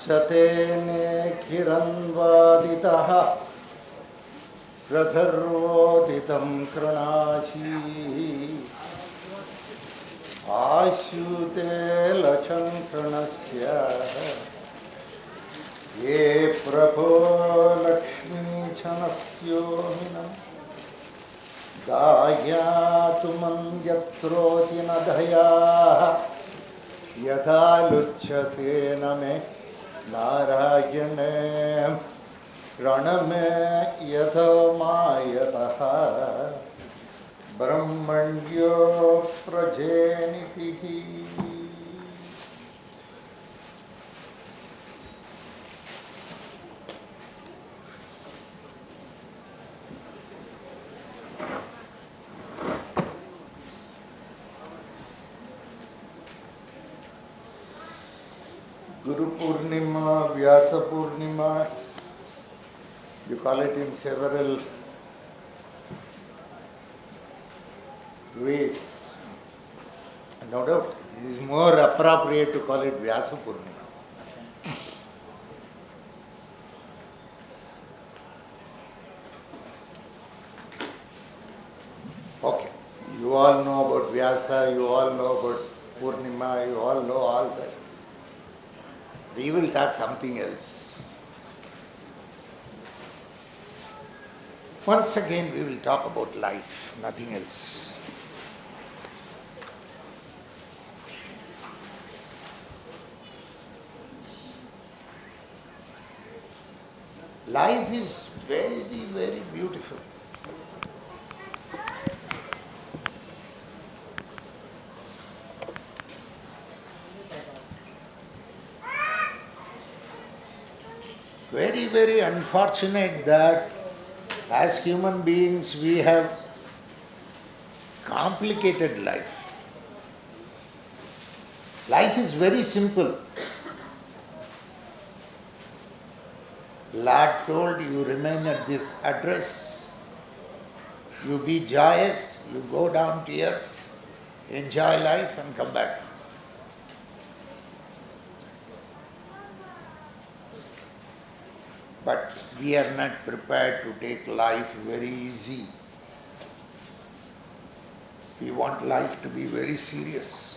शतेने किरन्वादितः प्रधर्वोदितं कृणाशी आश्युते लक्षणस्य ये प्रभो लक्ष्मीक्षणस्योहिनम् गायातु मन्यत्रोति न दयाः यथा लुच्छसे न मे नारायणे रणमे यथा मायतः ब्रह्मण्यो प्रजेनितिः. GuruPoornima, V.V.Sridhar, you call it in several ways. No doubt, it is more appropriate to call it V.V.Sridhar. Okay, you all know about Vyasa, you all know about Purnima, you all know all that. We will talk something else. Once again we will talk about life, nothing else. Life is very, very beautiful. Very, very unfortunate that as human beings we have complicated life. Life is very simple. Lord told you remain at this address, you be joyous, you go down to earth, enjoy life and come back. But we are not prepared to take life very easy. We want life to be very serious.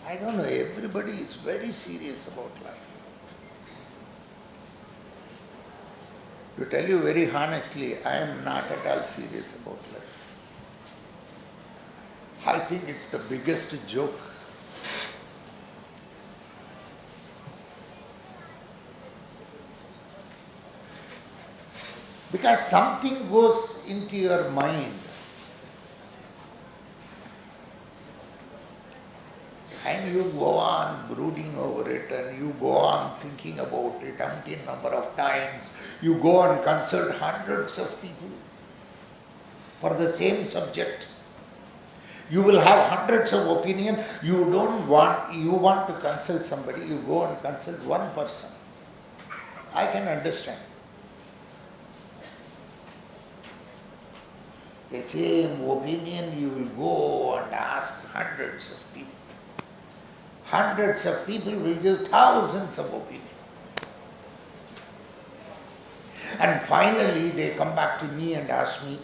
I don't know, everybody is very serious about life. To tell you very honestly, I am not at all serious about life. I think it's the biggest joke. Because something goes into your mind and you go on brooding over it and you go on thinking about it umpteen number of times. You go and consult hundreds of people for the same subject. You will have hundreds of opinions. You want to consult somebody, you go and consult one person. I can understand. The same opinion you will go and ask hundreds of people. Hundreds of people will give thousands of opinions. And finally they come back to me and ask me,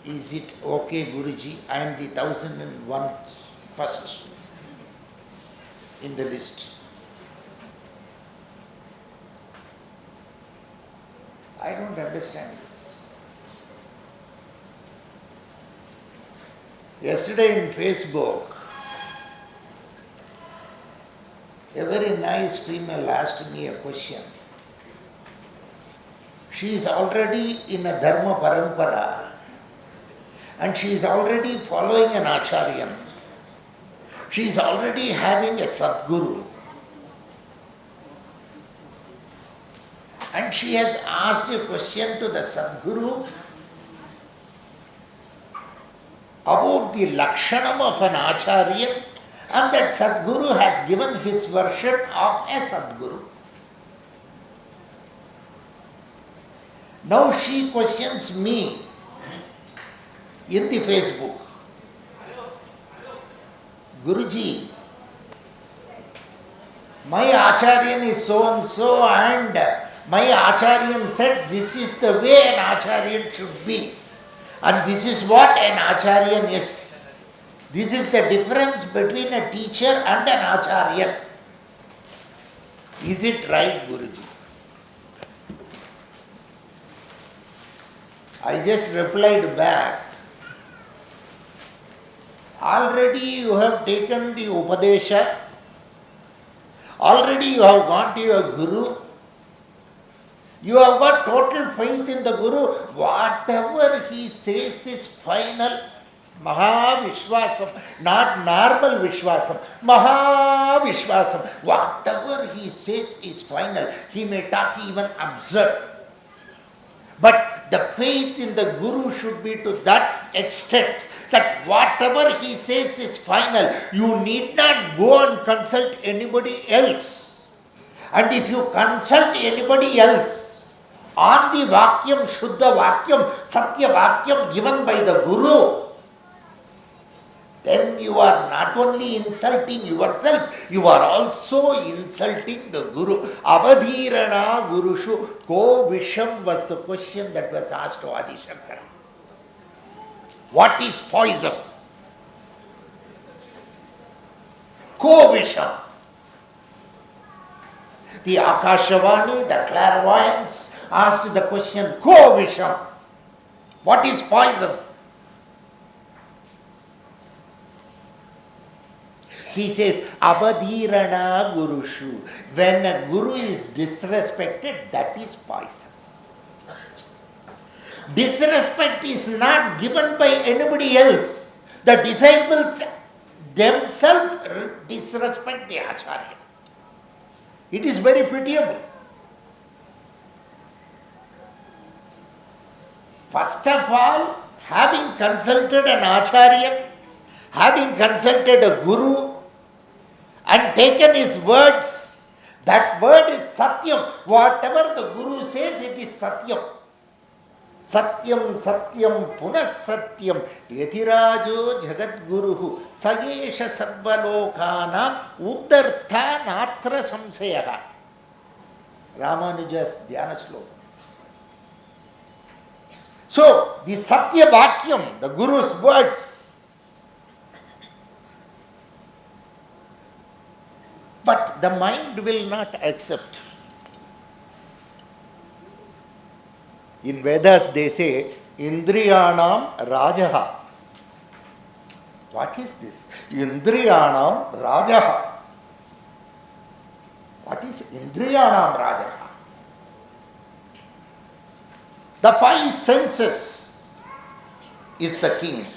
is it okay, Guruji? I am the 1001 first in the list. I don't understand this. Yesterday in Facebook, a very nice female asked me a question. She is already in a dharma parampara and she is already following an acharyan. She is already having a sadguru. And she has asked a question to the sadguru about the lakshanam of an acharya, and that sadguru has given his version of a sadguru. Now she questions me in the Facebook, Guruji, My Acharyan is so and so, and my Acharyan said this is the way an Acharyan should be, and this is what an Acharyan is. This is the difference between a teacher and an Acharyan. Is it right, Guruji? I just replied back, already you have taken the Upadesha, already you have gone to your Guru, you have got total faith in the Guru, whatever he says is final. Maha Vishwasam, not normal Vishwasam, Maha Vishwasam. Whatever he says is final. He may talk even absurd. But the faith in the Guru should be to that extent that whatever he says is final. You need not go and consult anybody else. And if you consult anybody else on the Vakyam, Shuddha Vakyam, Satya Vakyam given by the Guru, then you are not only insulting yourself, you are also insulting the Guru. Avadhirana Gurushu Ko Visham was the question that was asked to Adi Shankara. What is poison? Ko Visham. The Akashavani, the clairvoyants asked the question, Ko Visham. What is poison? He says, Abadhirana Gurushu. When a Guru is disrespected, that is poison. Disrespect is not given by anybody else. The disciples themselves disrespect the Acharya. It is very pitiable. First of all, having consulted an Acharya, having consulted a Guru, and taken his words, that word is Satyam. Whatever the Guru says, it is Satyam. Satyam, Satyam, Punas Satyam, Yatirajo Jagat Guruhu, Sagesha Sarvalokana, Uddartha Natra Samsayaha. Ramanuja's Dhyana Sloka. So, the Satya Vakyam, the Guru's words, but the mind will not accept. In Vedas they say, Indriyanam Rajaha. What is this? Indriyanam Rajaha. What is Indriyanam Rajaha? The five senses is the king.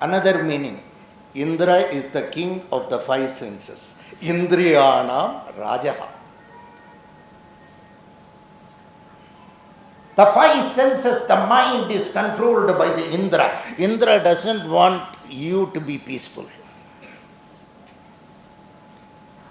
Another meaning. Indra is the king of the five senses. Indriyanam Rajaha. The five senses, the mind is controlled by the Indra. Indra doesn't want you to be peaceful.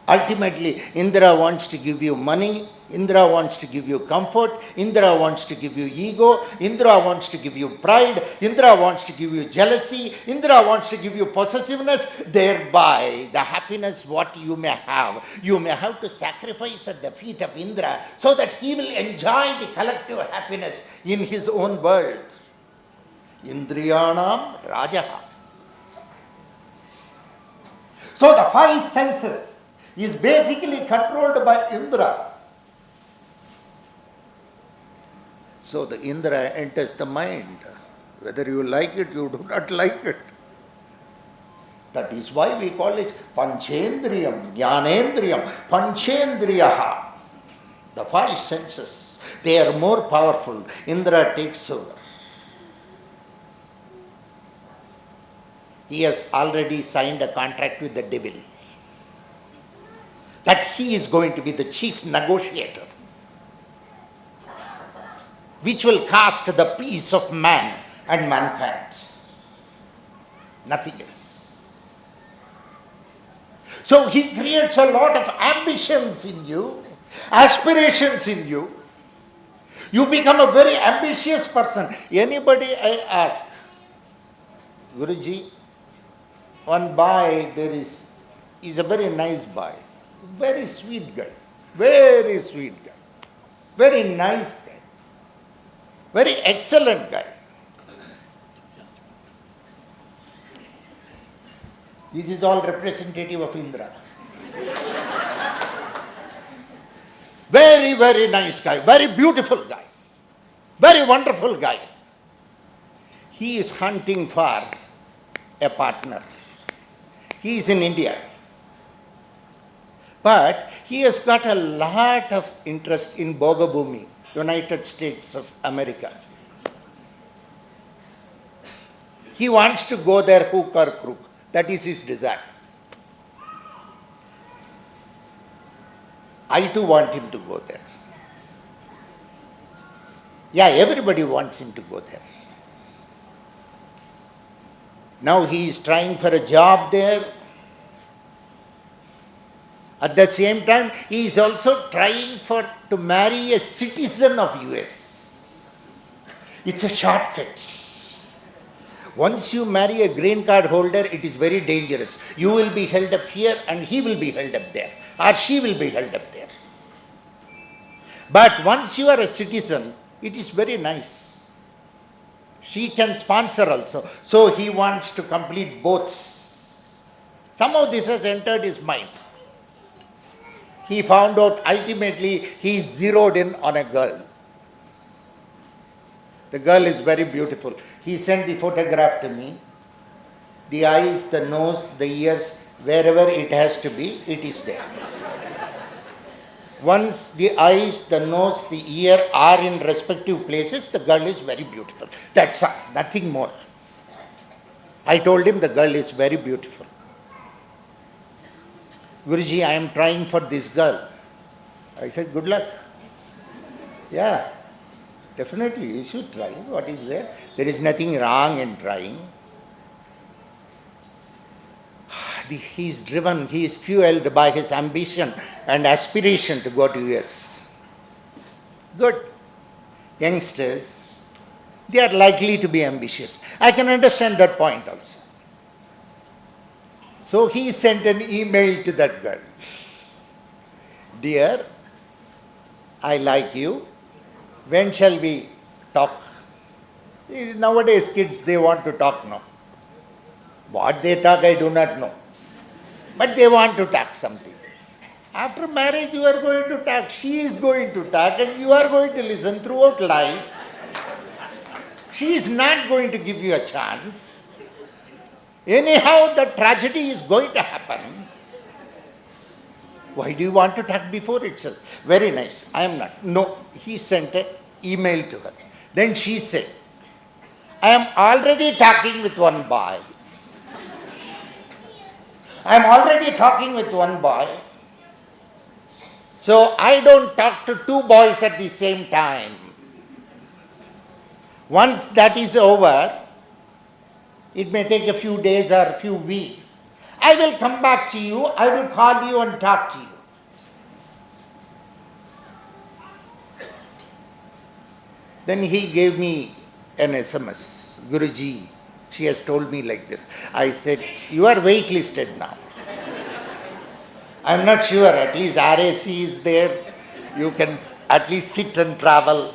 Ultimately, Indra wants to give you money, Indra wants to give you comfort, Indra wants to give you ego, Indra wants to give you pride, Indra wants to give you jealousy, Indra wants to give you possessiveness, thereby the happiness what you may have to sacrifice at the feet of Indra so that he will enjoy the collective happiness in his own world. Indriyanam Rajaha. So the five senses is basically controlled by Indra. So the Indra enters the mind. Whether you like it, you do not like it. That is why we call it Panchendriyam, Jnanendriyam, Panchendriyaha. The five senses, they are more powerful. Indra takes over. He has already signed a contract with the devil that he is going to be the chief negotiator, which will cost the peace of man and mankind. Nothing else. So he creates a lot of ambitions in you, aspirations in you. You become a very ambitious person. Anybody I ask, Guruji, one boy there is a very nice boy. Very sweet guy. Very sweet guy. Very nice guy. Very excellent guy. This is all representative of Indra. Very, very nice guy. Very beautiful guy. Very wonderful guy. He is hunting for a partner. He is in India. But he has got a lot of interest in Bogabhumi, United States of America. He wants to go there hook or crook. That is his desire. I too want him to go there. Yeah, everybody wants him to go there. Now he is trying for a job there. At the same time, he is also trying to marry a citizen of US. It's a shortcut. Once you marry a green card holder, it is very dangerous. You will be held up here and he will be held up there. Or she will be held up there. But once you are a citizen, it is very nice. She can sponsor also. So he wants to complete both. Somehow this has entered his mind. He found out ultimately he zeroed in on a girl. The girl is very beautiful. He sent the photograph to me. The eyes, the nose, the ears, wherever it has to be, it is there. Once the eyes, the nose, the ear are in respective places, the girl is very beautiful. That's all, nothing more. I told him the girl is very beautiful. Guruji, I am trying for this girl. I said, good luck. Yeah, definitely you should try. What is there? There is nothing wrong in trying. He is driven, he is fueled by his ambition and aspiration to go to US. Good. Youngsters, they are likely to be ambitious. I can understand that point also. So he sent an email to that girl. Dear, I like you. When shall we talk? Nowadays kids, they want to talk now. What they talk, I do not know. But they want to talk something. After marriage, you are going to talk. She is going to talk and you are going to listen throughout life. She is not going to give you a chance. Anyhow, the tragedy is going to happen. Why do you want to talk before itself? Very nice. I am not. No, he sent an email to her. Then she said, I am already talking with one boy. I am already talking with one boy. So I don't talk to two boys at the same time. Once that is over, it may take a few days or a few weeks. I will come back to you. I will call you and talk to you. Then he gave me an SMS. Guruji, she has told me like this. I said, you are waitlisted now. I am not sure. At least RAC is there. You can at least sit and travel.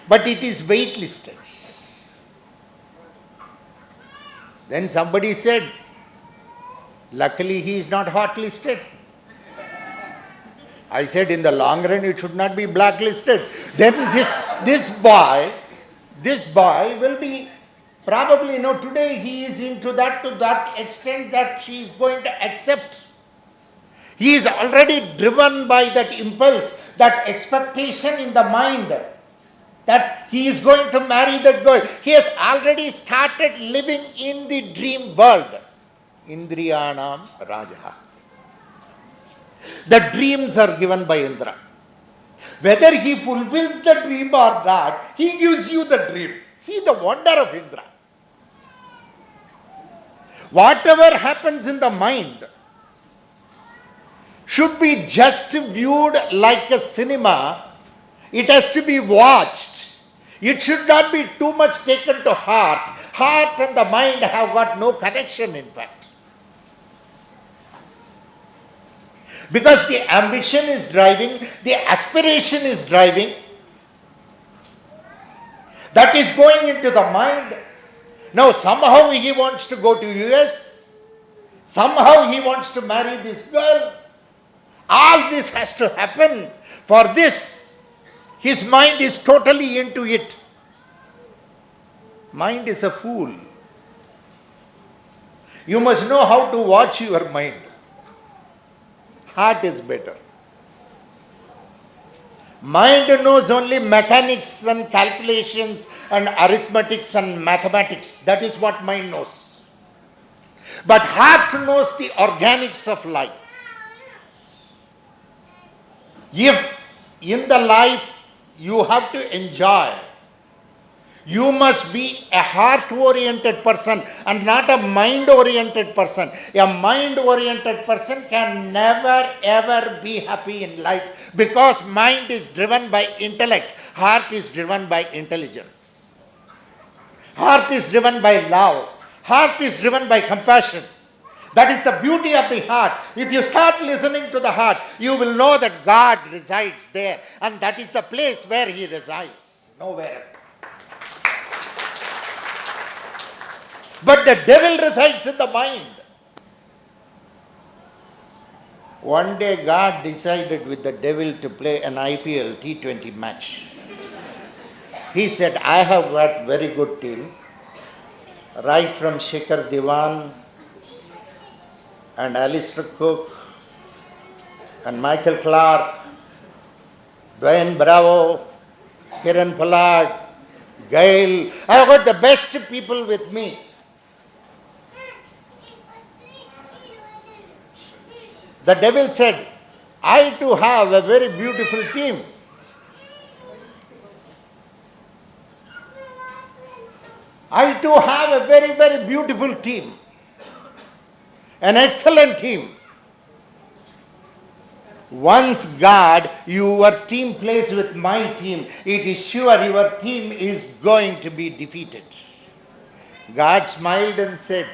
But it is waitlisted. Then somebody said, luckily he is not hotlisted. I said, in the long run it should not be blacklisted. Then this boy will be probably, today he is into that to that extent that she is going to accept. He is already driven by that impulse, that expectation in the mind that he is going to marry that girl. He has already started living in the dream world. Indriyanam Raja. The dreams are given by Indra. Whether he fulfills the dream or not, he gives you the dream. See the wonder of Indra. Whatever happens in the mind should be just viewed like a cinema. It has to be watched. It should not be too much taken to heart. Heart and the mind have got no connection, in fact. Because the ambition is driving, the aspiration is driving. That is going into the mind. Now somehow he wants to go to US. Somehow he wants to marry this girl. All this has to happen. For this, his mind is totally into it. Mind is a fool. You must know how to watch your mind. Heart is better. Mind knows only mechanics and calculations and arithmetics and mathematics. That is what mind knows. But heart knows the organics of life. If in the life you have to enjoy, you must be a heart-oriented person and not a mind-oriented person. A mind-oriented person can never ever be happy in life because mind is driven by intellect. Heart is driven by intelligence. Heart is driven by love. Heart is driven by compassion. That is the beauty of the heart. If you start listening to the heart, you will know that God resides there. And that is the place where He resides. Nowhere else. But the devil resides in the mind. One day God decided with the devil to play an IPL T20 match. He said, I have got very good team. Right from Shikhar Diwan and Alistair Cook and Michael Clark, Dwayne Bravo, Kiran Pollard, Gail. I have got the best people with me. The devil said, I too have a very beautiful team. I too have a very, very beautiful team. An excellent team. Once God, your team plays with my team, it is sure your team is going to be defeated. God smiled and said,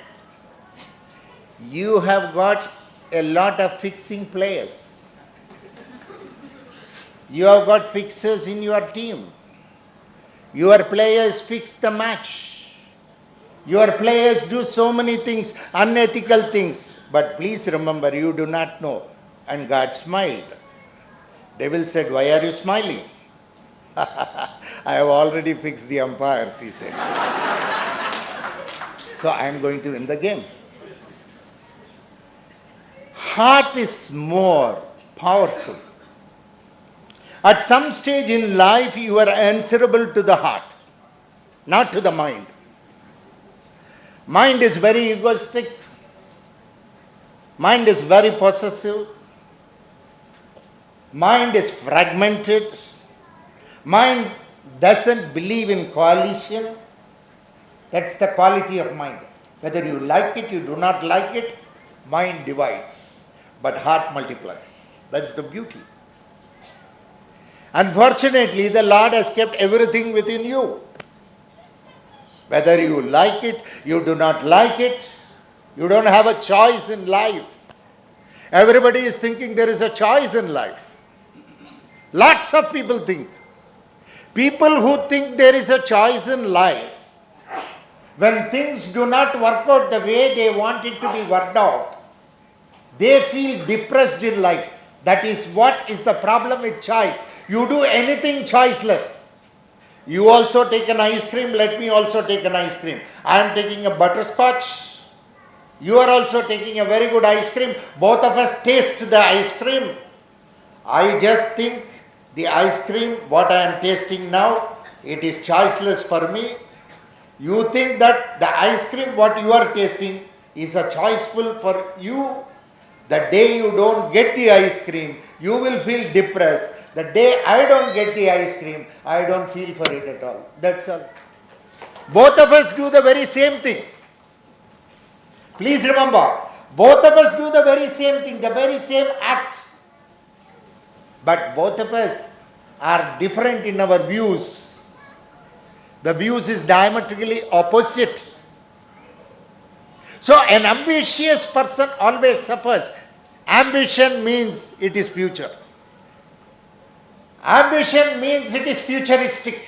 you have got a lot of fixing players. You have got fixers in your team. Your players fix the match. Your players do so many things, unethical things. But please remember, you do not know. And God smiled. Devil said, why are you smiling? I have already fixed the umpires, he said. So I am going to win the game. Heart is more powerful. At some stage in life, you are answerable to the heart, not to the mind. Mind is very egoistic. Mind is very possessive. Mind is fragmented. Mind doesn't believe in coalition. That's the quality of mind. Whether you like it, you do not like it, mind divides, but heart multiplies. That's the beauty. Unfortunately, the Lord has kept everything within you. Whether you like it, you do not like it, you don't have a choice in life. Everybody is thinking there is a choice in life. Lots of people think. People who think there is a choice in life, when things do not work out the way they want it to be worked out, they feel depressed in life. That is what is the problem with choice. You do anything choiceless. You also take an ice cream, let me also take an ice cream. I am taking a butterscotch. You are also taking a very good ice cream. Both of us taste the ice cream. I just think the ice cream, what I am tasting now, it is choiceless for me. You think that the ice cream, what you are tasting, is a choiceful for you. The day you don't get the ice cream, you will feel depressed. The day I don't get the ice cream, I don't feel for it at all. That's all. Both of us do the very same thing. Please remember, both of us do the very same thing, the very same act. But both of us are different in our views. The views is diametrically opposite. So an ambitious person always suffers. Ambition means it is future. Ambition means it is futuristic.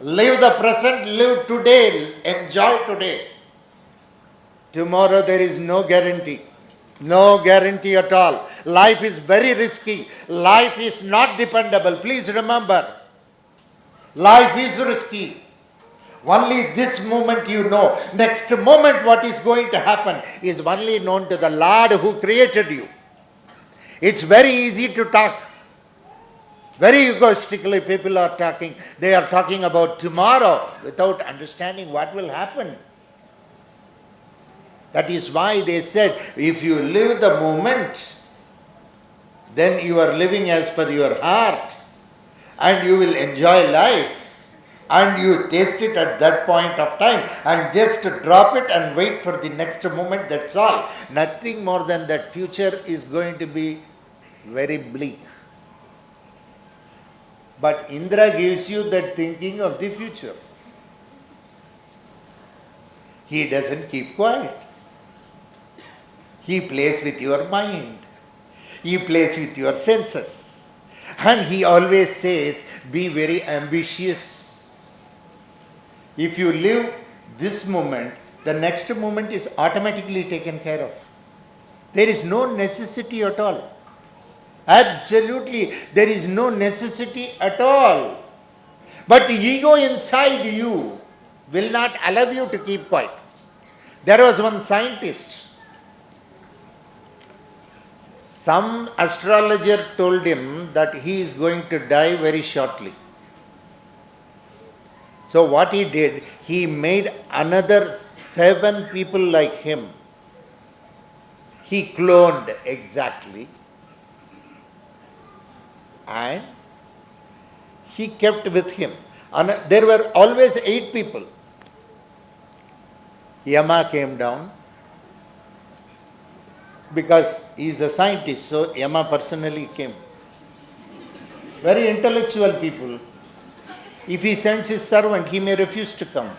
Live the present, live today, enjoy today. Tomorrow there is no guarantee. No guarantee at all. Life is very risky. Life is not dependable. Please remember, life is risky. Only this moment you know. Next moment what is going to happen is only known to the Lord who created you. It's very easy to talk. Very egoistically people are talking. They are talking about tomorrow without understanding what will happen. That is why they said, if you live the moment, then you are living as per your heart and you will enjoy life and you taste it at that point of time and just drop it and wait for the next moment, that's all. Nothing more than that. Future is going to be very bleak. But Indra gives you that thinking of the future. He doesn't keep quiet. He plays with your mind. He plays with your senses. And he always says, be very ambitious. If you live this moment, the next moment is automatically taken care of. There is no necessity at all. Absolutely, there is no necessity at all. But the ego inside you will not allow you to keep quiet. There was one scientist. Some astrologer told him that he is going to die very shortly. So what he did, he made another 7 people like him. He cloned exactly. And he kept with him. And there were always 8 people. Yama came down. Because he is a scientist, so Yama personally came. Very intellectual people. If he sends his servant, he may refuse to come.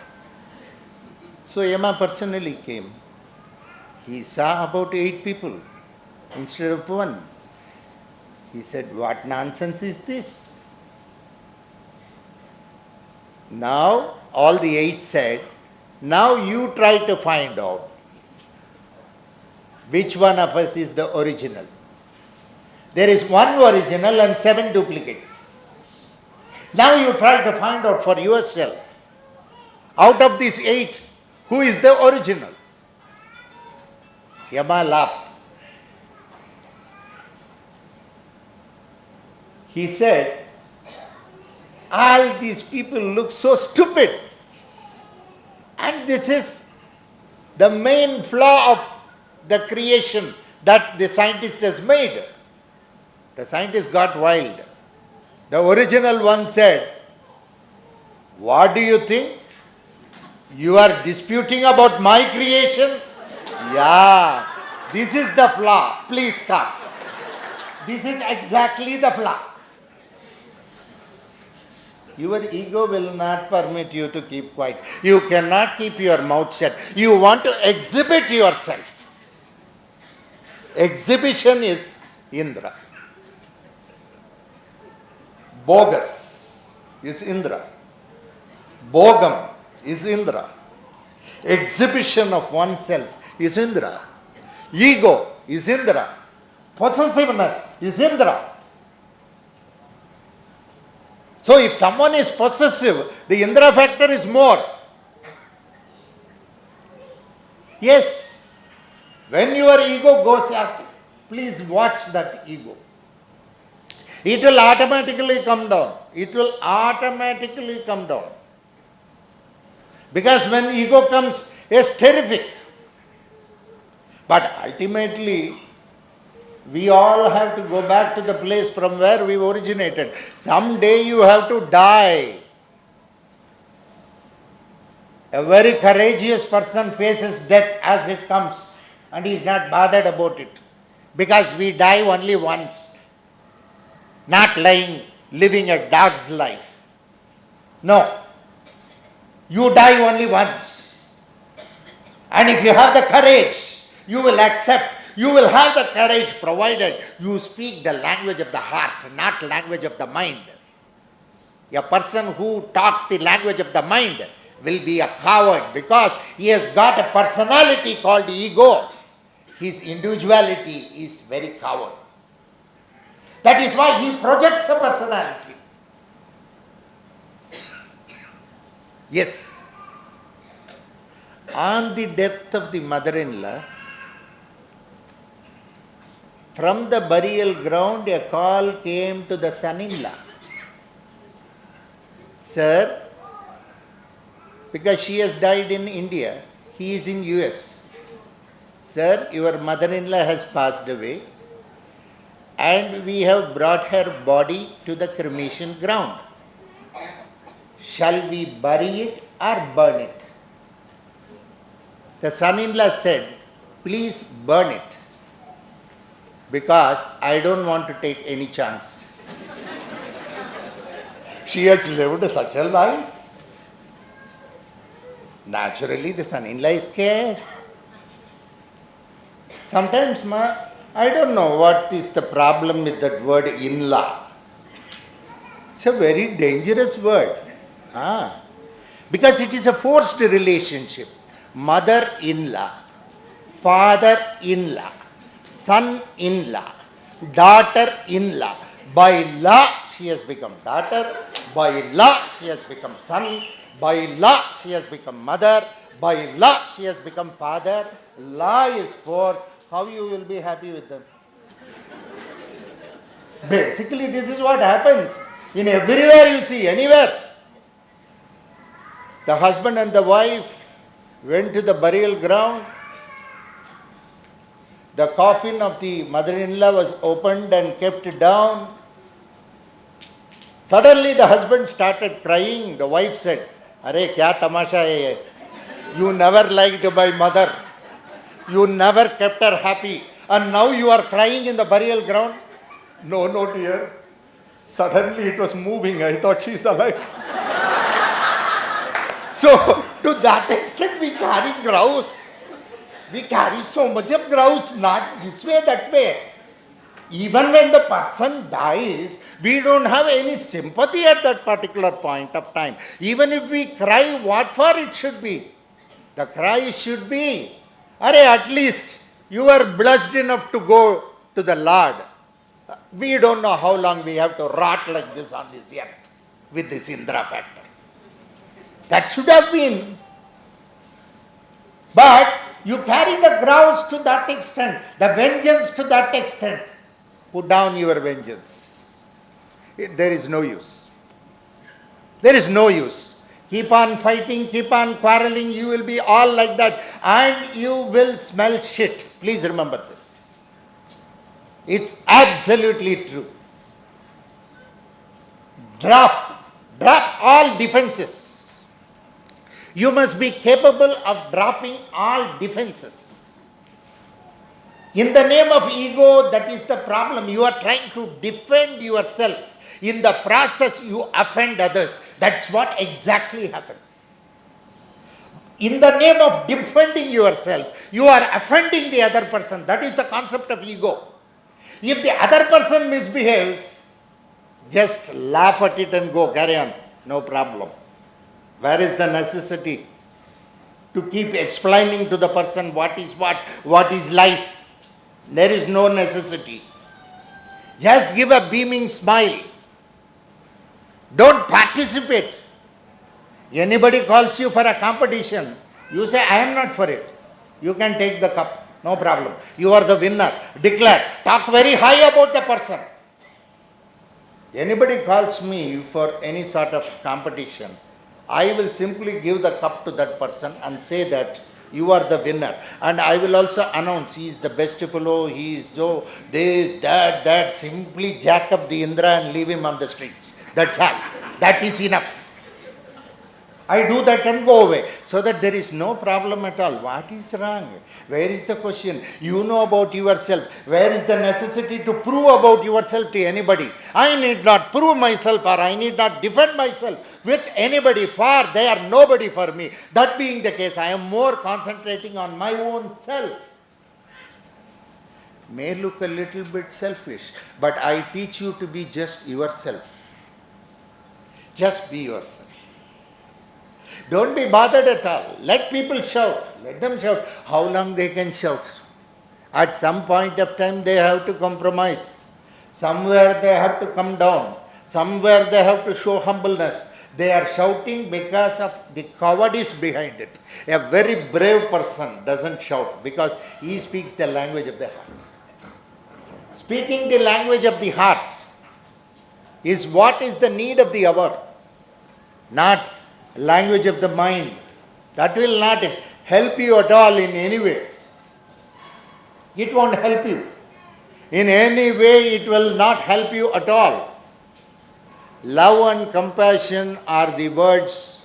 So Yama personally came. He saw about 8 people instead of 1. He said, what nonsense is this? Now all the 8 said, now you try to find out which one of us is the original. There is one original and 7 duplicates. Now you try to find out for yourself, out of these 8, who is the original? Yama laughed. He said, all these people look so stupid. And this is the main flaw of the creation that the scientist has made. The scientist got wild. The original one said, what do you think? You are disputing about my creation? Yeah, this is the flaw. Please come. This is exactly the flaw. Your ego will not permit you to keep quiet. You cannot keep your mouth shut. You want to exhibit yourself. Exhibition is Indra. Bogus is Indra. Bogam is Indra. Exhibition of oneself is Indra. Ego is Indra. Possessiveness is Indra. So if someone is possessive, the Indra factor is more. Yes. When your ego goes up, please watch that ego. It will automatically come down. It will automatically come down. Because when ego comes, it's terrific. But ultimately, we all have to go back to the place from where we originated. Someday you have to die. A very courageous person faces death as it comes. And he is not bothered about it. Because we die only once. Not living a dog's life. No. You die only once. And if you have the courage, you will accept You will have the courage provided you speak the language of the heart, not language of the mind. A person who talks the language of the mind will be a coward because he has got a personality called ego. His individuality is very coward. That is why he projects a personality. Yes. On the death of the mother-in-law, from the burial ground, a call came to the son-in-law. Sir, because she has died in India, he is in US. Sir, your mother-in-law has passed away and we have brought her body to the cremation ground. Shall we bury it or burn it? The son-in-law said, please burn it, because I don't want to take any chance. She has lived such a life. Naturally, the son-in-law is scared. Sometimes, I don't know what is the problem with that word in-law. It's a very dangerous word. Because it is a forced relationship. Mother-in-law, father-in-law, son-in-law, daughter-in-law. By law, she has become daughter. By law, she has become son. By law, she has become mother. By law, she has become father. Law is force. How you will be happy with them? Basically, this is what happens. In everywhere you see, anywhere. The husband and the wife went to the burial ground. The coffin of the mother-in-law was opened and kept down. Suddenly the husband started crying. The wife said, "Are kya tamasha hai? You never liked my mother. You never kept her happy. And now you are crying in the burial ground?" "No, no, dear. Suddenly it was moving. I thought she's alive." So, to that extent we carry grouse. We carry so much of grouse, not this way, that way. Even when the person dies, we don't have any sympathy at that particular point of time. Even if we cry, what for it should be? The cry should be, at least you are blessed enough to go to the Lord. We don't know how long we have to rot like this on this earth with this Indra factor. That should have been. But you carry the grouse to that extent, the vengeance to that extent. Put down your vengeance. There is no use. There is no use. Keep on fighting, keep on quarreling, you will be all like that and you will smell shit. Please remember this. It's absolutely true. Drop all defenses. You must be capable of dropping all defenses. In the name of ego, that is the problem. You are trying to defend yourself. In the process, you offend others. That's what exactly happens. In the name of defending yourself, you are offending the other person. That is the concept of ego. If the other person misbehaves, just laugh at it and go, carry on, no problem. Where is the necessity to keep explaining to the person what is life? There is no necessity. Just give a beaming smile. Don't participate. Anybody calls you for a competition, you say, I am not for it. You can take the cup. No problem. You are the winner. Declare. Talk very high about the person. Anybody calls me for any sort of competition, I will simply give the cup to that person and say that you are the winner. And I will also announce he is the best fellow, he is so, this, that. Simply jack up the Indra and leave him on the streets. That's all. That is enough. I do that and go away. So that there is no problem at all. What is wrong? Where is the question? You know about yourself. Where is the necessity to prove about yourself to anybody? I need not prove myself or I need not defend myself with anybody, for they are nobody for me. That being the case, I am more concentrating on my own self. may look a little bit selfish, but I teach you to be just yourself. Just be yourself. Don't be bothered at all. Let people shout. Let them shout. How long they can shout? At some point of time they have to compromise. Somewhere they have to come down. Somewhere they have to show humbleness. They are shouting because of the cowardice behind it. A very brave person doesn't shout because he speaks the language of the heart. Speaking the language of the heart is what is the need of the hour, not language of the mind. That will not help you at all in any way. It won't help you. In any way it will not help you at all. Love and compassion are the words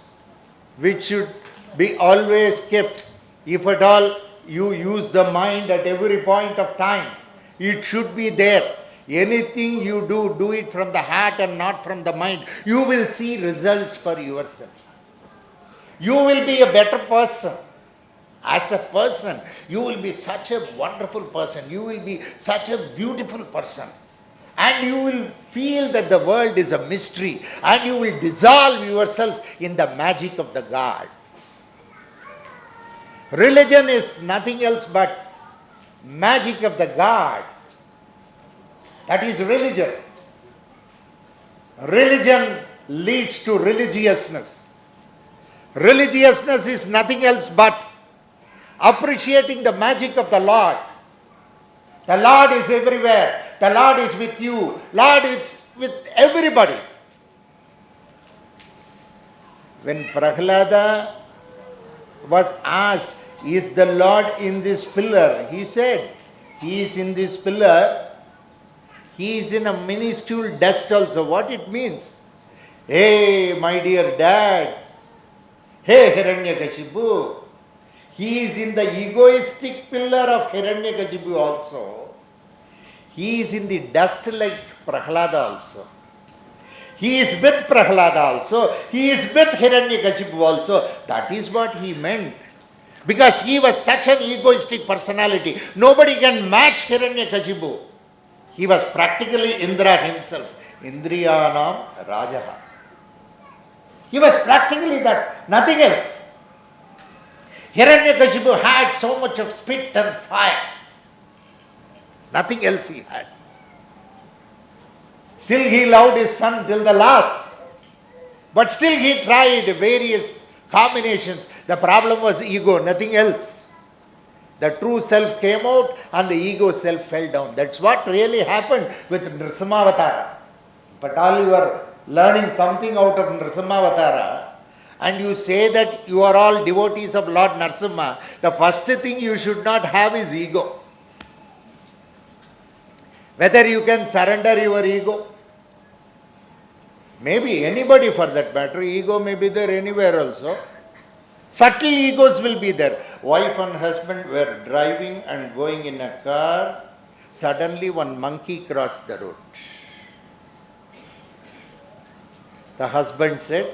which should be always kept. If at all you use the mind at every point of time, it should be there. Anything you do, do it from the heart and not from the mind. You will see results for yourself. You will be a better person. As a person, you will be such a wonderful person. You will be such a beautiful person. And you will feel that the world is a mystery. And you will dissolve yourself in the magic of the God. Religion is nothing else but magic of the God. That is religion. Religion leads to religiousness. Religiousness is nothing else but appreciating the magic of the Lord. The Lord is everywhere. The Lord is with you. Lord is with everybody. When Prahlada was asked, is the Lord in this pillar? He said, he is in this pillar. He is in a minuscule dust also. What it means? Hey, my dear dad. Hey, Hiranyakashipu. He is in the egoistic pillar of Hiranyakashipu also. He is in the dust like Prahlada also. He is with Prahlada also. He is with Hiranyakashipu also. That is what he meant. Because he was such an egoistic personality. Nobody can match Hiranyakashipu. He was practically Indra himself. Indriyanam Rajaha. He was practically that, nothing else. Hiranyakashipu had so much of spit and fire. Nothing else he had. Still he loved his son till the last. But still he tried various combinations. The problem was ego, nothing else. The true self came out and the ego self fell down. That's what really happened with Nrsimhavatara. But all you are learning something out of Nrsimhavatara and you say that you are all devotees of Lord Nrsimha, the first thing you should not have is ego. Whether you can surrender your ego. Maybe anybody for that matter, ego may be there anywhere also. Subtle egos will be there. Wife and husband were driving and going in a car. Suddenly one monkey crossed the road. The husband said,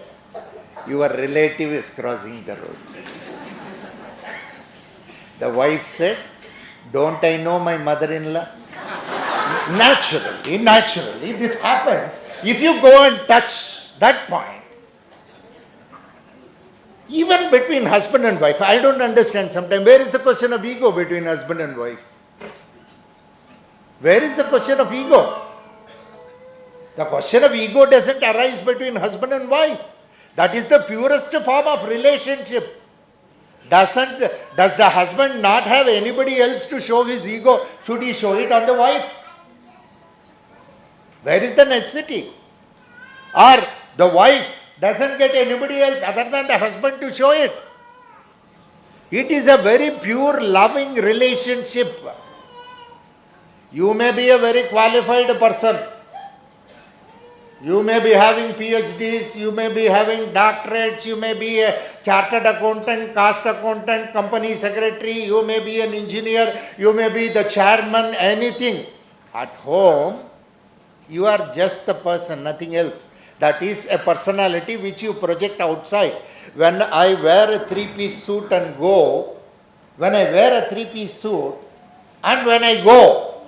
your relative is crossing the road. The wife said, don't I know my mother-in-law? Naturally, this happens. If you go and touch that point, even between husband and wife, I don't understand sometimes, where is the question of ego between husband and wife? Where is the question of ego? The question of ego doesn't arise between husband and wife. That is the purest form of relationship. Does the husband not have anybody else to show his ego? Should he show it on the wife? Where is the necessity? Or the wife doesn't get anybody else other than the husband to show it. It is a very pure, loving relationship. You may be a very qualified person. You may be having PhDs, you may be having doctorates, you may be a chartered accountant, cost accountant, company secretary, you may be an engineer, you may be the chairman, anything. At home, you are just the person, nothing else. That is a personality which you project outside. When I wear a three-piece suit and go, when I wear a three-piece suit and when I go,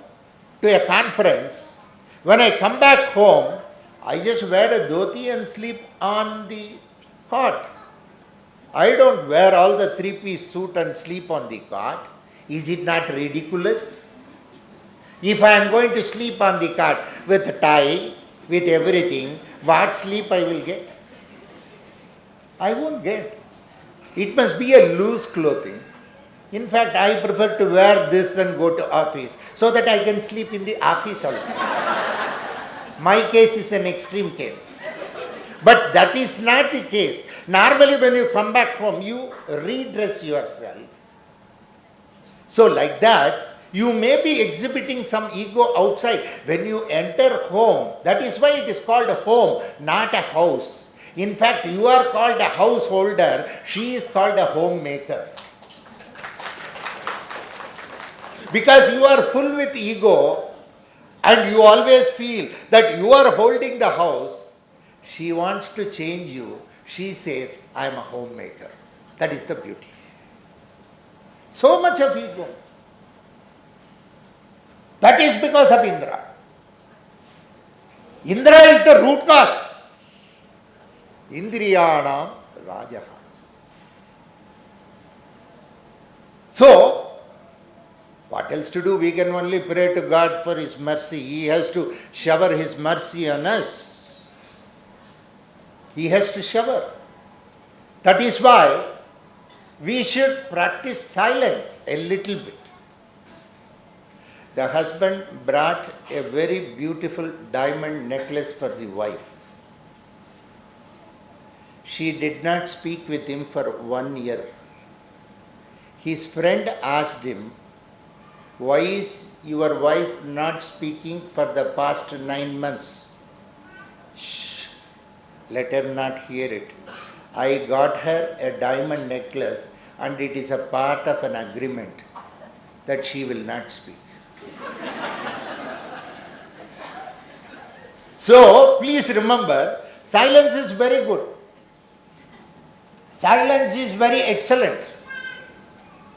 to a conference, when I come back home, I just wear a dhoti and sleep on the cot. I don't wear all the three-piece suit and sleep on the cot. Is it not ridiculous? If I am going to sleep on the cot with a tie, with everything, what sleep I will get? I won't get. It must be a loose clothing. In fact, I prefer to wear this and go to office so that I can sleep in the office also. My case is an extreme case. But that is not the case. Normally when you come back home, you redress yourself. So like that, you may be exhibiting some ego outside. When you enter home, that is why it is called a home, not a house. In fact, you are called a householder, she is called a homemaker. Because you are full with ego and you always feel that you are holding the house, she wants to change you. She says, I am a homemaker. That is the beauty. So much of ego. That is because of Indra. Indra is the root cause. Indriyanam Rajaha. So, what else to do? We can only pray to God for His mercy. He has to shower His mercy on us. He has to shower. That is why we should practice silence a little bit. The husband brought a very beautiful diamond necklace for the wife. She did not speak with him for 1 year. His friend asked him, why is your wife not speaking for the past 9 months? Shh, let her not hear it. I got her a diamond necklace and it is a part of an agreement that she will not speak. So, please remember, silence is very good. Silence is very excellent.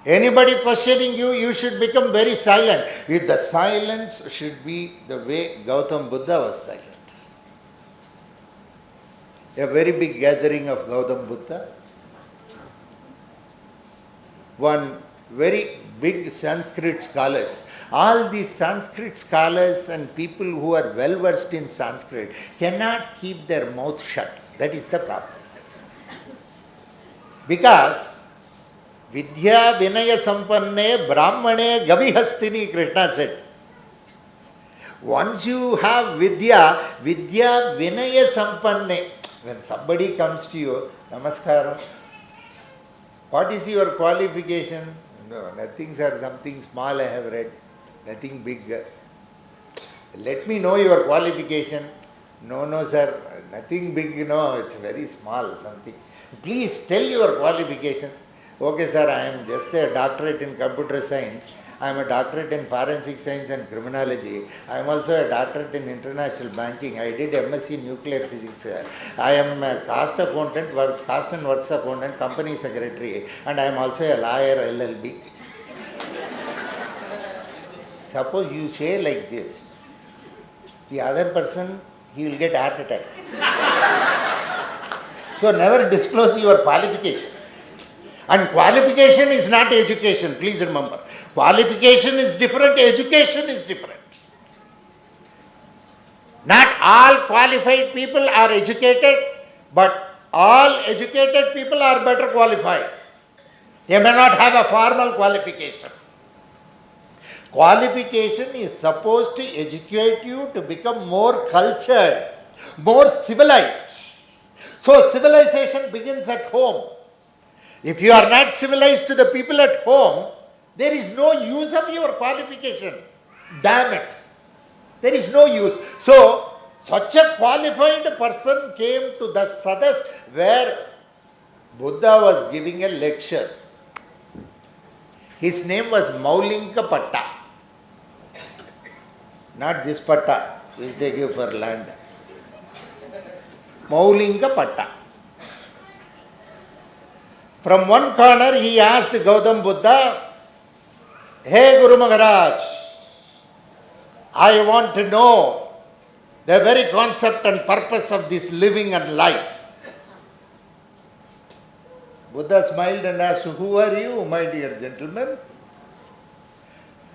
Anybody questioning you, you should become very silent. If the silence should be the way Gautam Buddha was silent. A very big gathering of Gautam Buddha. One very big Sanskrit scholars. All these Sanskrit scholars and people who are well versed in Sanskrit cannot keep their mouth shut. That is the problem. Because Vidya Vinaya Sampanne Brahmane Gavihastini, Krishna said. Once you have Vidya, Vidya Vinaya Sampanne. When somebody comes to you, Namaskaram. What is your qualification? No, nothing sir, something small I have read. Nothing big. Let me know your qualification. No sir, nothing big, no, it's very small, something. Please tell your qualification. Okay sir, I am just a doctorate in computer science. I am a doctorate in forensic science and criminology. I am also a doctorate in international banking. I did MSc nuclear physics. I am a cost accountant, cost and works accountant, company secretary, and I am also a lawyer, LLB. Suppose you say like this, the other person, he will get heart attack. So never disclose your qualification. And qualification is not education, please remember. Qualification is different, education is different. Not all qualified people are educated, but all educated people are better qualified. They may not have a formal qualification. Qualification is supposed to educate you to become more cultured, more civilized. So civilization begins at home. If you are not civilized to the people at home, there is no use of your qualification. Damn it. There is no use. So, such a qualified person came to the Sadas where Buddha was giving a lecture. His name was Maulinka Patta. Not this Patta which they give for land. Maulinka Patta. From one corner he asked Gautam Buddha, Hey Guru Maharaj, I want to know the very concept and purpose of this living and life. Buddha smiled and asked, who are you, my dear gentleman?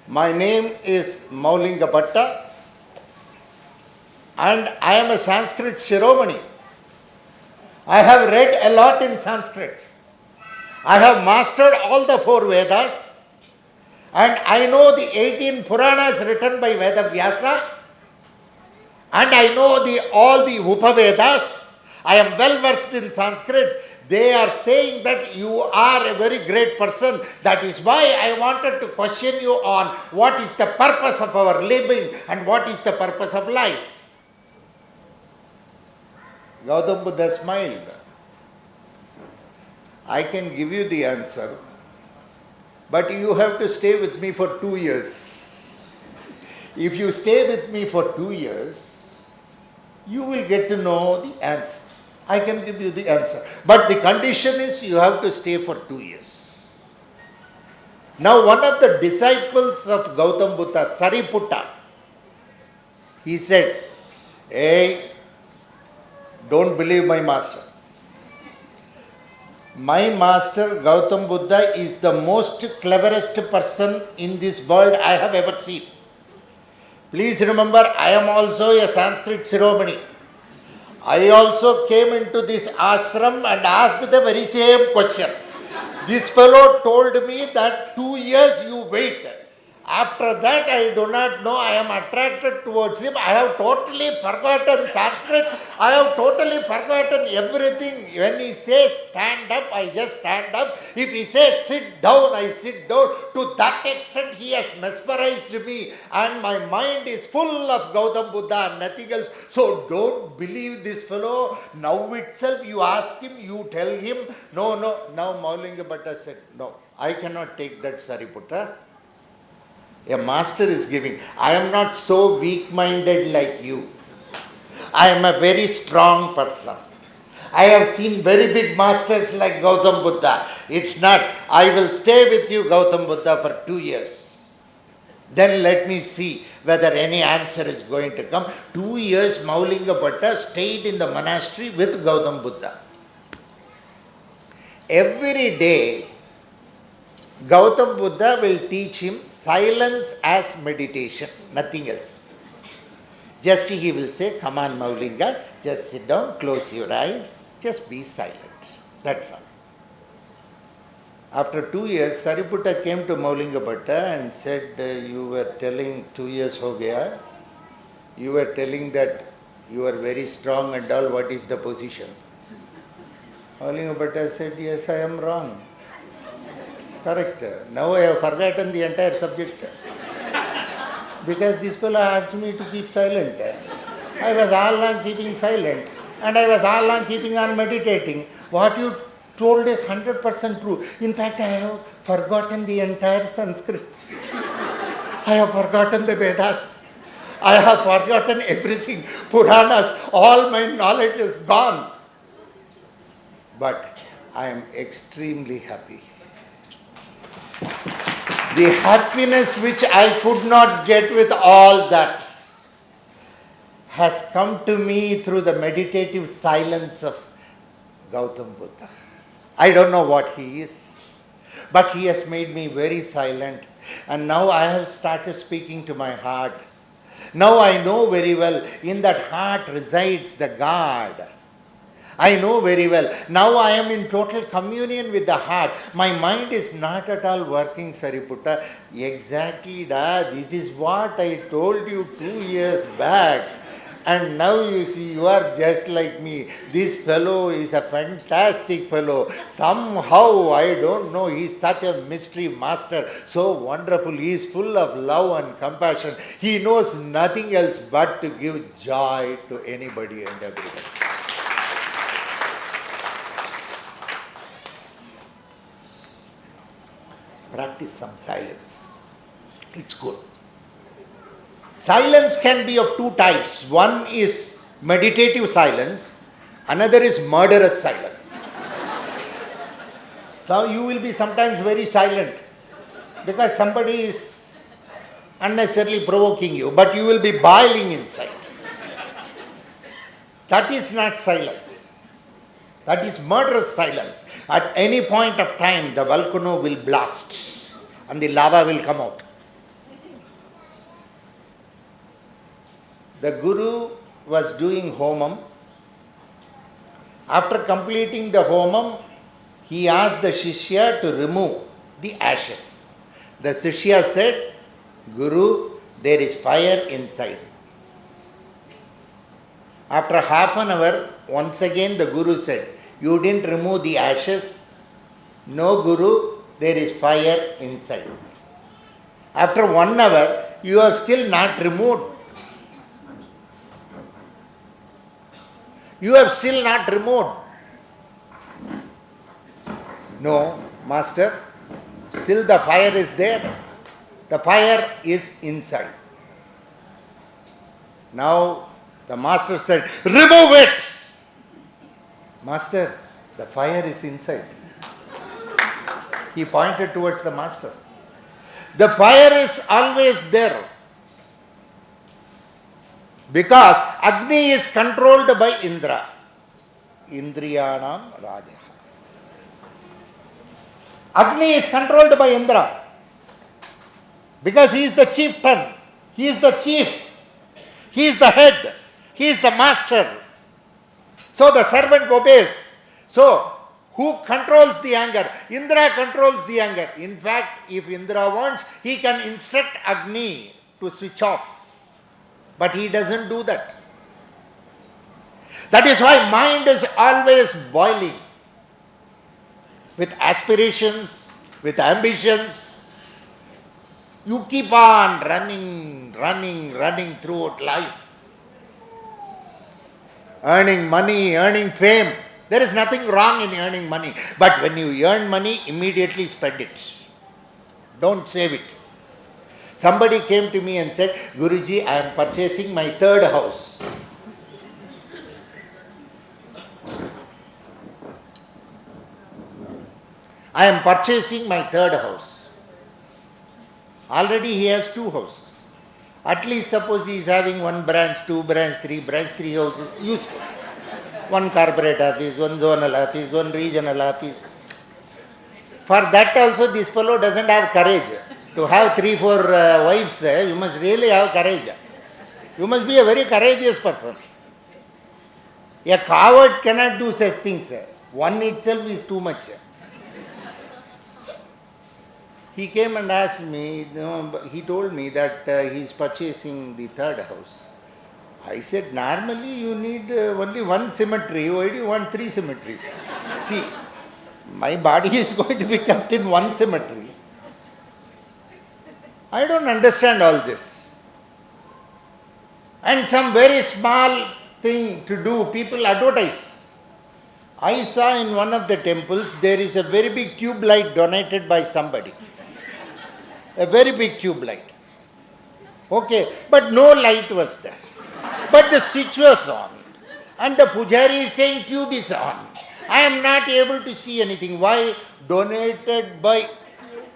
My name is Maulinga Bhatta and I am a Sanskrit Shiromani. I have read a lot in Sanskrit. I have mastered all the 4 Vedas and I know the 18 Puranas written by Veda-Vyasa and I know all the Upavedas. I am well versed in Sanskrit. They are saying that you are a very great person. That is why I wanted to question you on what is the purpose of our living and what is the purpose of life. Gautam Buddha smiled. I can give you the answer, but you have to stay with me for 2 years. If you stay with me for 2 years, you will get to know the answer. I can give you the answer. But the condition is you have to stay for 2 years. Now one of the disciples of Gautam Buddha, Sariputta, he said, hey, don't believe my master. My master Gautam Buddha is the most cleverest person in this world I have ever seen. Please remember, I am also a Sanskrit Shiromani. I also came into this ashram and asked the very same question. This fellow told me that 2 years you wait. After that, I do not know, I am attracted towards him. I have totally forgotten Sanskrit. I have totally forgotten everything. When he says stand up, I just stand up. If he says sit down, I sit down. To that extent, he has mesmerized me. And my mind is full of Gautam Buddha and nothing else. So don't believe this fellow. Now itself, you ask him, you tell him, no. Now Maulinga Bhatta said, no, I cannot take that, Sariputta. A master is giving. I am not so weak-minded like you. I am a very strong person. I have seen very big masters like Gautam Buddha. It's not, I will stay with you, Gautam Buddha, for 2 years. Then let me see whether any answer is going to come. 2 years Maulinga Bhatta stayed in the monastery with Gautam Buddha. Every day, Gautam Buddha will teach him silence as meditation, nothing else. Just he will say, come on Maulinga, just sit down, close your eyes, just be silent. That's all. After 2 years, Sariputta came to Maulinga Bhatta and said, you were telling 2 years ho gaya, you were telling that you are very strong and all, what is the position? Maulinga Bhatta said, yes, I am wrong. Correct. Now I have forgotten the entire subject. Because this fellow asked me to keep silent. I was all along keeping silent. And I was all along keeping on meditating. What you told is 100% true. In fact, I have forgotten the entire Sanskrit. I have forgotten the Vedas. I have forgotten everything. Puranas, all my knowledge is gone. But I am extremely happy. The happiness which I could not get with all that has come to me through the meditative silence of Gautam Buddha. I don't know what he is, but he has made me very silent. And now I have started speaking to my heart. Now I know very well, in that heart resides the God. I know very well. Now I am in total communion with the heart. My mind is not at all working, Sariputta. Exactly, this is what I told you 2 years back. And now you see, you are just like me. This fellow is a fantastic fellow. Somehow, I don't know, he is such a mystery master. So wonderful. He is full of love and compassion. He knows nothing else but to give joy to anybody and everybody. Practice some silence. It's good. Silence can be of 2 types. One is meditative silence. Another is murderous silence. So you will be sometimes very silent because somebody is unnecessarily provoking you, but you will be boiling inside. That is not silence. That is murderous silence. At any point of time, the volcano will blast and the lava will come out. The Guru was doing homam. After completing the homam, he asked the Shishya to remove the ashes. The Shishya said, Guru, there is fire inside. After half an hour, once again the Guru said, you didn't remove the ashes? No, Guru, there is fire inside. After 1 hour, you have still not removed. You have still not removed. No, Master, still the fire is there. The fire is inside. Now, the Master said, remove it! Master, the fire is inside. He pointed towards the Master. The fire is always there. Because Agni is controlled by Indra. Indriyanam Raja. Agni is controlled by Indra. Because he is the chieftain. He is the chief. He is the head. He is the master. So the servant obeys. So, who controls the anger? Indra controls the anger. In fact, if Indra wants, he can instruct Agni to switch off. But he doesn't do that. That is why mind is always boiling. With aspirations, with ambitions. You keep on running throughout life. Earning money, earning fame. There is nothing wrong in earning money. But when you earn money, immediately spend it. Don't save it. Somebody came to me and said, Guruji, I am purchasing my 3rd house. I am purchasing my 3rd house. Already he has 2 houses. At least suppose he is having 1 branch, 2 branch, 3 branch, 3 houses. Useful. 1 corporate office, 1 zonal office, 1 regional office. For that also this fellow doesn't have courage. To have 3-4 wives, you must really have courage. You must be a very courageous person. A coward cannot do such things. One itself is too much. He came and asked me, he told me that he is purchasing the 3rd house. I said, normally you need only 1 cemetery. Why do you want 3 cemeteries? See, my body is going to be kept in 1 cemetery. I don't understand all this. And some very small thing to do, people advertise. I saw in one of the temples, there is a very big tube light donated by somebody. A very big tube light. Okay, but no light was there. But the switch was on. And the pujari is saying tube is on. I am not able to see anything. Why? Donated by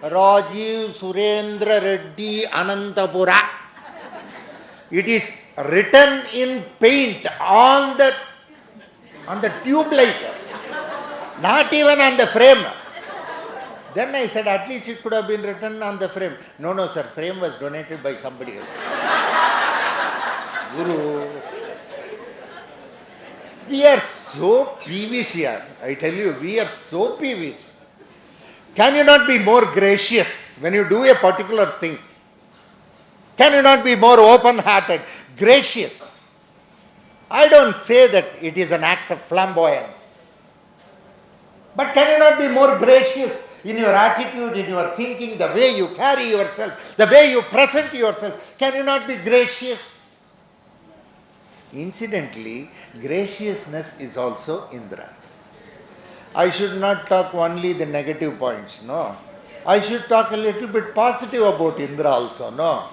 Rajiv Surendra Reddy Anantapura. It is written in paint on the tube light. Not even on the frame. Then I said, at least it could have been written on the frame. No, sir, frame was donated by somebody else. Guru, we are so peevish here. I tell you, we are so peevish. Can you not be more gracious when you do a particular thing? Can you not be more open-hearted, gracious? I don't say that it is an act of flamboyance. But can you not be more gracious in your attitude, in your thinking, the way you carry yourself, the way you present yourself? Can you not be gracious? Incidentally, graciousness is also Indra. I should not talk only the negative points, no. I should talk a little bit positive about Indra also, no.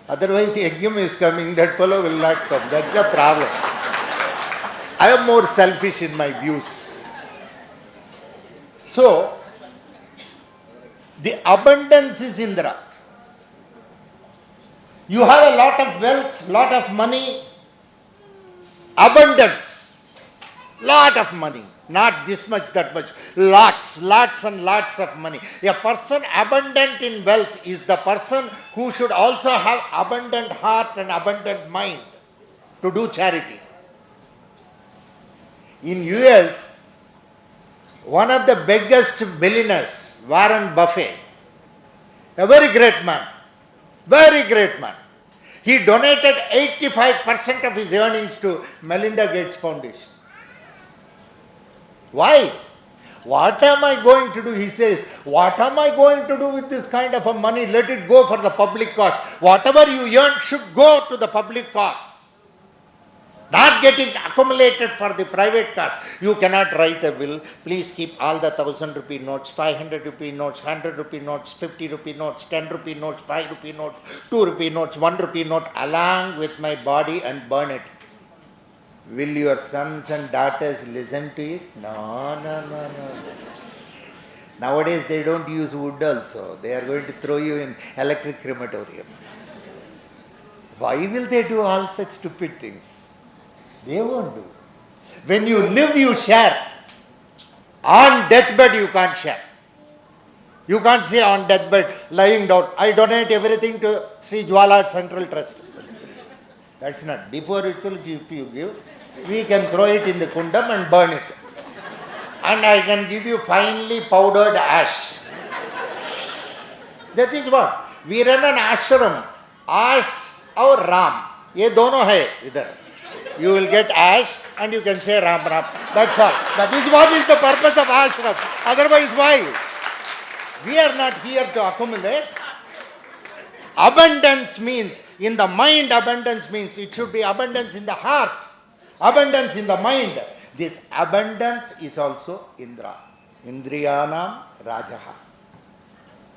Otherwise, Yajnam is coming, that fellow will not come. That's the problem. I am more selfish in my views. So, the abundance is Indra. You have a lot of wealth, lot of money, abundance, lot of money. Not this much, that much. Lots and lots of money. A person abundant in wealth is the person who should also have abundant heart and abundant mind to do charity. In US, one of the biggest billionaires, Warren Buffett, a very great man, he donated 85% of his earnings to Melinda Gates Foundation. Why? What am I going to do? He says, what am I going to do with this kind of a money? Let it go for the public cause. Whatever you earn should go to the public cause. Not getting accumulated for the private cause. You cannot write a will. Please keep all the 1,000 rupee notes, 500 rupee notes, 100 rupee notes, 50 rupee notes, 10 rupee notes, 5 rupee notes, 2 rupee notes, 1 rupee note along with my body and burn it. Will your sons and daughters listen to it? No. Nowadays they don't use wood also. They are going to throw you in electric crematorium. Why will they do all such stupid things? They won't do. When you live, you share. On deathbed, you can't share. You can't say on deathbed, lying down, I donate everything to Sri Jwala Central Trust. That's not. Before itself, if you give, we can throw it in the kundam and burn it. And I can give you finely powdered ash. That is what? We run an ashram. Ash or Ram. Ye dono hai idhar. You will get ash and you can say Ram Ram. That's all. That is what is the purpose of ashram. Otherwise, why? We are not here to accumulate. Abundance means, in the mind abundance means, it should be abundance in the heart. Abundance in the mind. This abundance is also Indra. Indriyanam Rajaha.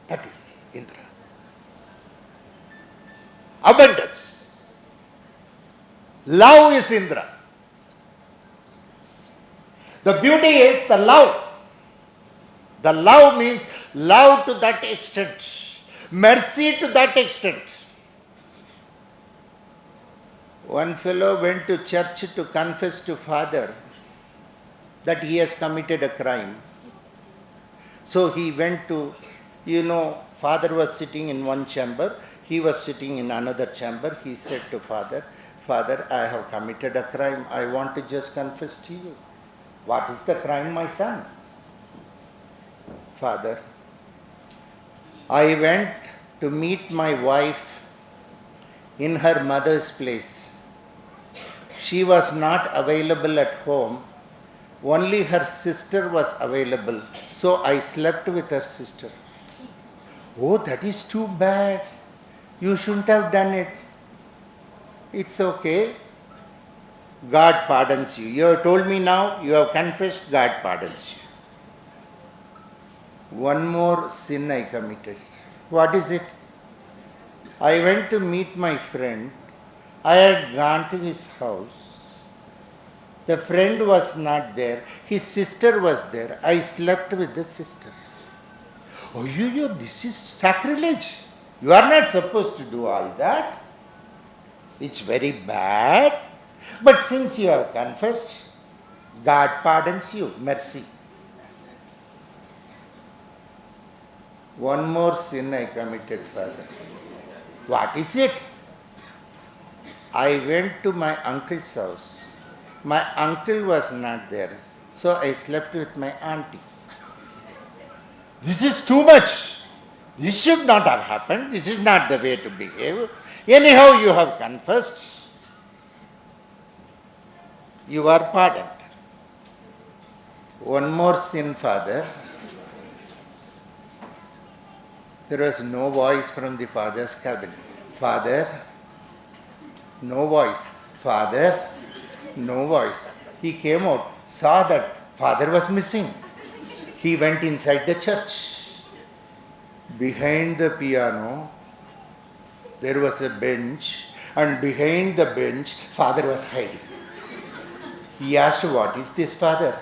That is Indra. Abundance. Love is Indra. The beauty is the love. The love means love to that extent. Mercy to that extent. One fellow went to church to confess to father that he has committed a crime. So he went to, father was sitting in one chamber, he was sitting in another chamber. He said to father, Father, I have committed a crime. I want to just confess to you. What is the crime, my son? Father, I went to meet my wife in her mother's place. She was not available at home. Only her sister was available. So I slept with her sister. Oh, that is too bad. You shouldn't have done it. It's okay. God pardons you. You have told me now, you have confessed, God pardons you. One more sin I committed. What is it? I went to meet my friend. I had gone to his house. The friend was not there. His sister was there. I slept with the sister. Oh, this is sacrilege. You are not supposed to do all that. It's very bad. But since you have confessed, God pardons you. Mercy. One more sin I committed, Father. What is it? I went to my uncle's house. My uncle was not there. So I slept with my auntie. This is too much. This should not have happened. This is not the way to behave. Anyhow, you have confessed. You are pardoned. One more sin, Father. There was no voice from the father's cabin. Father, no voice. Father, no voice. He came out, saw that father was missing. He went inside the church. Behind the piano, there was a bench, and behind the bench, father was hiding. He asked, what is this, Father?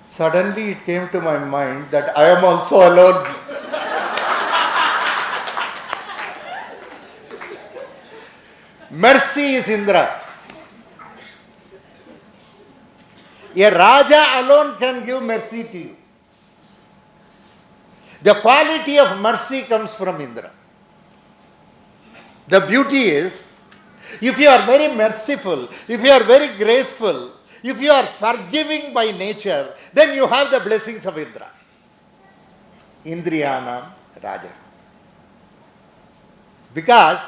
Suddenly it came to my mind that I am also alone. Mercy is Indra. A Raja alone can give mercy to you. The quality of mercy comes from Indra. The beauty is, if you are very merciful, if you are very graceful, if you are forgiving by nature, then you have the blessings of Indra. Indriyanam Raja. Because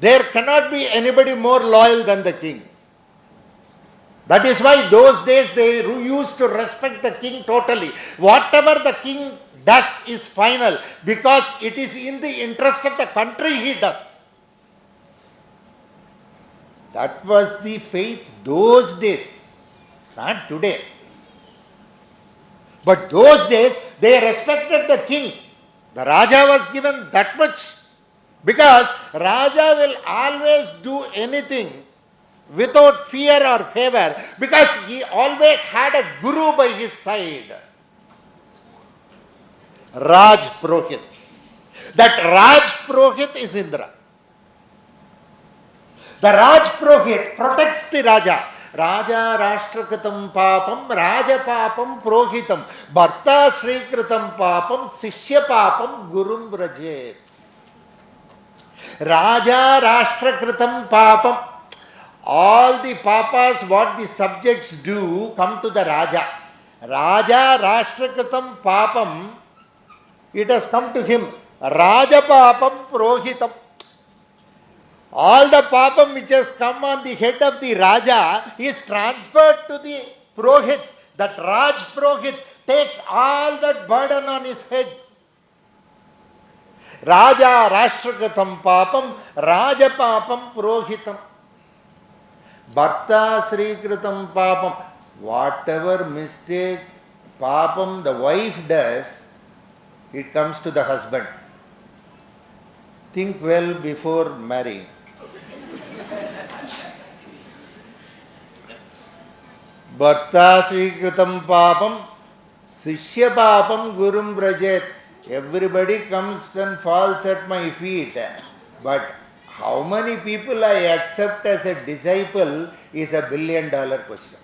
there cannot be anybody more loyal than the king. That is why those days they used to respect the king totally. Whatever the king does is final because it is in the interest of the country he does. That was the faith those days, not today. But those days they respected the king. The Raja was given that much because Raja will always do anything without fear or favor because he always had a guru by his side. Raj Purohit. That Raj Purohit is Indra. The Raj Purohit protects the Raja. Raja Rashtrakratam Papam Raja Papam Purohitam Bharta Srikratam Papam Sishya Papam Gurum Vrajet. Raja Rashtrakratam Papam. All the papas, what the subjects do, come to the Raja. Raja Rashtrakratam Papam, it has come to him. Raja Papam Purohitam. All the papam which has come on the head of the Raja is transferred to the Purohit. That Raj Purohit takes all that burden on his head. Raja Rashtrakratam Papam, Raja Papam Purohitam. Bharta Srikratam Papam. Whatever mistake Papam the wife does, it comes to the husband. Think well before marrying. Bharta Srikratam Papam, Sishya Papam Gurum Vrajet. Everybody comes and falls at my feet. But how many people I accept as a disciple is a $1 billion question.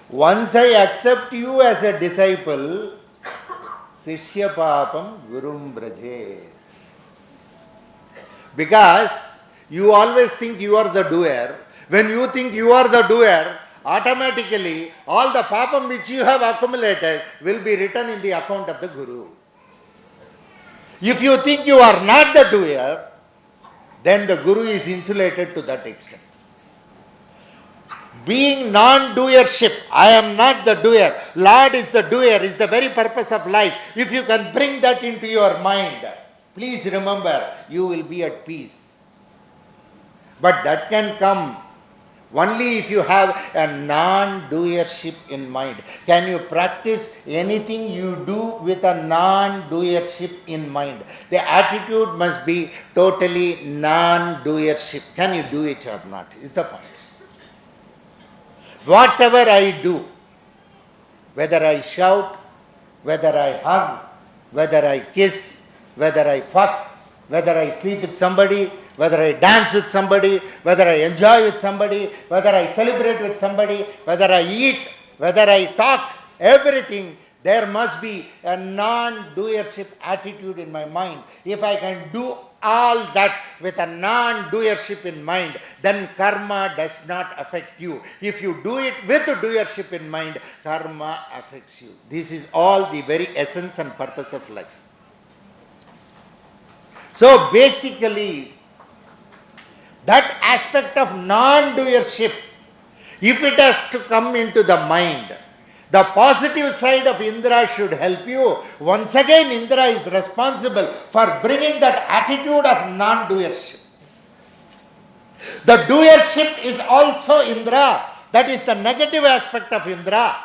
Once I accept you as a disciple, Sishya Papam Gurum Vrajet. Because you always think you are the doer. When you think you are the doer, automatically all the papam which you have accumulated will be written in the account of the Guru. If you think you are not the doer, then the Guru is insulated to that extent. Being non-doership, I am not the doer, Lord is the doer, is the very purpose of life. If you can bring that into your mind, please remember, you will be at peace. But that can come only if you have a non-doership in mind. Can you practice anything you do with a non-doership in mind? The attitude must be totally non-doership. Can you do it or not? Is the point. Whatever I do, whether I shout, whether I hug, whether I kiss, whether I fuck, whether I sleep with somebody, whether I dance with somebody, whether I enjoy with somebody, whether I celebrate with somebody, whether I eat, whether I talk, everything, there must be a non-doership attitude in my mind. If I can do all that with a non-doership in mind, then karma does not affect you. If you do it with doership in mind, karma affects you. This is all the very essence and purpose of life. So basically, that aspect of non-doership, if it has to come into the mind, the positive side of Indra should help you. Once again, Indra is responsible for bringing that attitude of non-doership. The doership is also Indra. That is the negative aspect of Indra.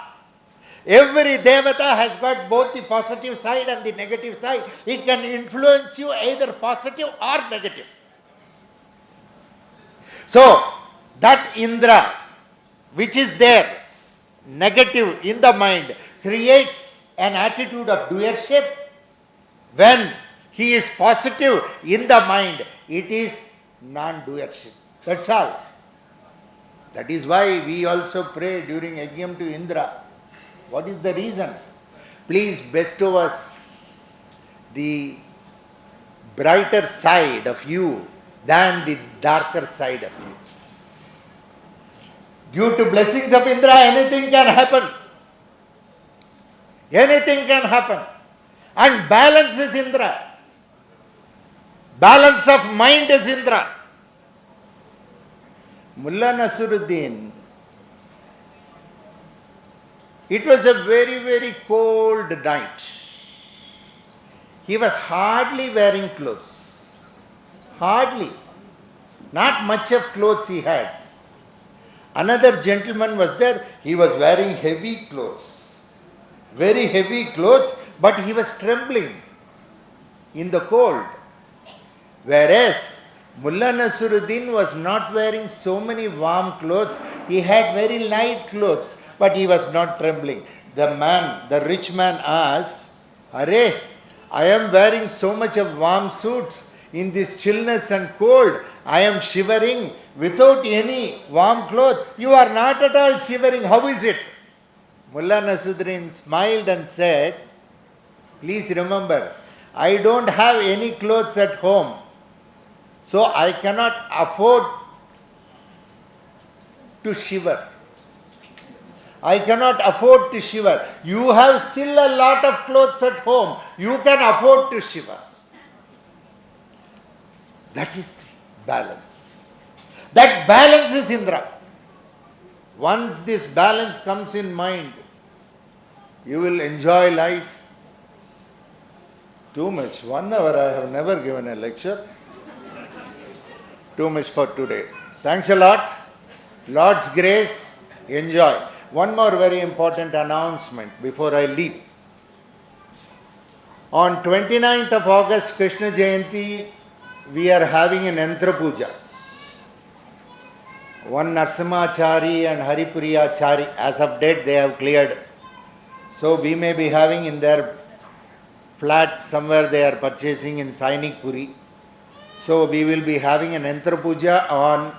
Every devata has got both the positive side and the negative side. It can influence you either positive or negative. So, that Indra, which is there, negative in the mind, creates an attitude of doership. When he is positive in the mind, it is non-doership. That's all. That is why we also pray during Yajnam to Indra. What is the reason? Please bestow us the brighter side of you than the darker side of you. Due to blessings of Indra, anything can happen. Anything can happen. And balance is Indra. Balance of mind is Indra. Mullah Nasruddin, it was a very, very cold night. He was hardly wearing clothes. Hardly. Not much of clothes he had. Another gentleman was there. He was wearing heavy clothes. Very heavy clothes, but he was trembling in the cold. Whereas Mullah Nasruddin was not wearing so many warm clothes. He had very light clothes, but he was not trembling. The rich man asked, "Arey, I am wearing so much of warm suits in this chillness and cold. I am shivering without any warm clothes. You are not at all shivering. How is it?" Mullah Nasruddin smiled and said, "Please remember, I don't have any clothes at home. So I cannot afford to shiver. I cannot afford to shiver. You have still a lot of clothes at home. You can afford to shiver." That is the balance. That balance is Indra. Once this balance comes in mind, you will enjoy life too much. 1 hour I have never given a lecture. Too much for today. Thanks a lot. Lord's grace. Enjoy. One more very important announcement before I leave. On 29th of August, Krishna Jayanti, we are having an Yantra Puja. One Narsimachari and Haripuriyachari, as of date they have cleared. So we may be having in their flat somewhere they are purchasing in Sainik Puri. So we will be having an Yantra Puja on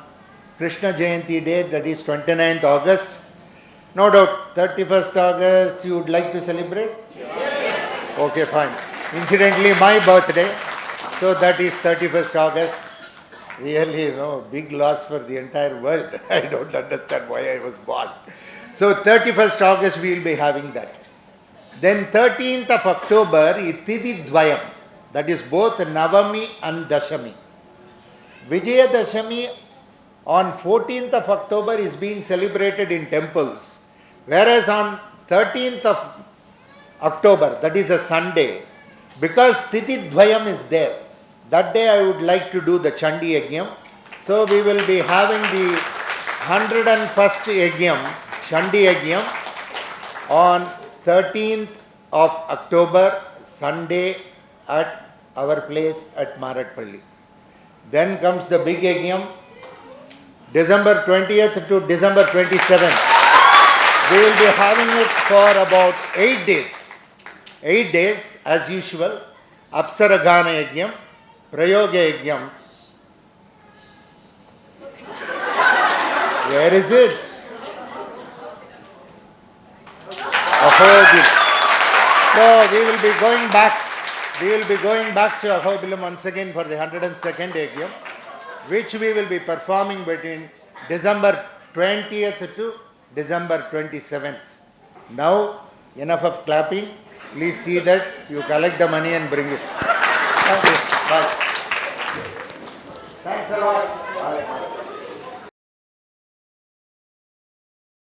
Krishna Jayanti day, that is 29th August. No doubt, 31st August you would like to celebrate? Yes. Okay, fine. Incidentally, my birthday, so that is 31st August. Really, big loss for the entire world. I don't understand why I was born. So 31st August we will be having that. Then 13th of October is Tithi Dvayam. That is both Navami and Dashami. Vijaya Dashami on 14th of October is being celebrated in temples. Whereas on 13th of October, that is a Sunday, because Tithi Dvayam is there, that day I would like to do the Chandi Yajnam. So we will be having the 101st Yajnam, Chandi Yajnam, on 13th of October, Sunday, at our place at Maratpalli. Then comes the big Yajnam, December 20th to December 27th. We will be having it for about 8 days. 8 days as usual. Apsara Gana Yajnam, Prayoga Yajnam. Where is it? Ahobil. So we will be going back. We will be going back to Ahobilam once again for the 102nd Yajnam, which we will be performing between December 20th to December 27th. Now, enough of clapping. Please see that you collect the money and bring it. Thank you. Bye. Thanks a lot. Bye.